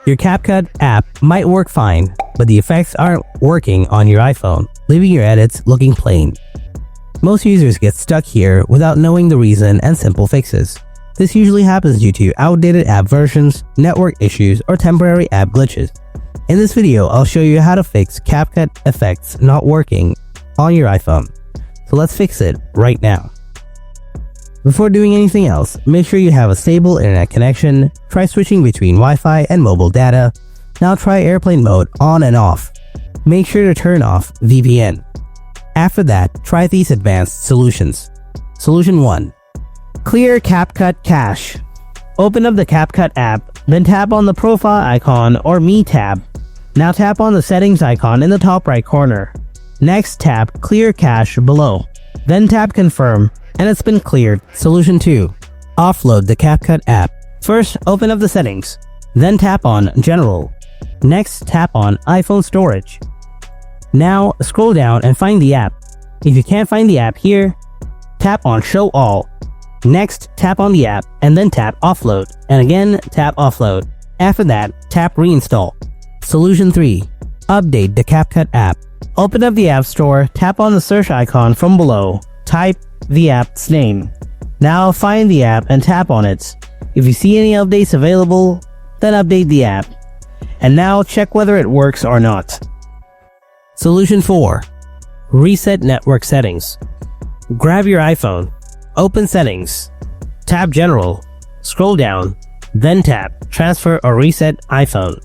Your CapCut app might work fine, but the effects aren't working on your iPhone, leaving your edits looking plain. Most users get stuck here without knowing the reason and simple fixes. This usually happens due to outdated app versions, network issues, or temporary app glitches. In this video, I'll show you how to fix CapCut Effects Not Working on your iPhone. So let's fix it right now. Before doing anything else, make sure you have a stable internet connection. Try switching between Wi-Fi and mobile data. Now try airplane mode on and off. Make sure to turn off VPN. After that, try these advanced solutions. Solution 1. Clear CapCut cache. Open up the CapCut app, then tap on the profile icon or Me tab. Now tap on the settings icon in the top right corner. Next, tap Clear Cache below. Then tap Confirm, and it's been cleared. Solution 2. Offload the CapCut app. First, open up the settings. Then tap on General. Next, tap on iPhone Storage. Now, scroll down and find the app. If you can't find the app here, tap on Show All. Next, tap on the app and then tap Offload. And again, tap Offload. After that, tap Reinstall. Solution 3. Update the CapCut app. Open up the App Store, tap on the search icon from below. Type the app's name. Now find the app and tap on it. If you see any updates available, then update the app. And now check whether it works or not. Solution 4. Reset network settings. Grab your iPhone, open Settings, tap General, scroll down, then tap Transfer or Reset iPhone.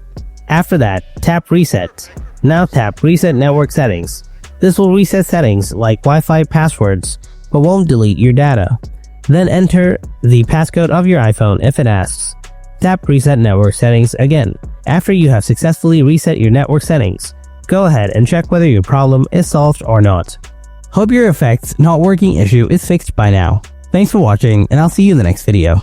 After that, tap Reset. Now tap Reset Network Settings. This will reset settings like Wi-Fi passwords, but won't delete your data. Then enter the passcode of your iPhone if it asks. Tap Reset Network Settings again. After you have successfully reset your network settings, go ahead and check whether your problem is solved or not. Hope your Effects Not Working issue is fixed by now. Thanks for watching, and I'll see you in the next video.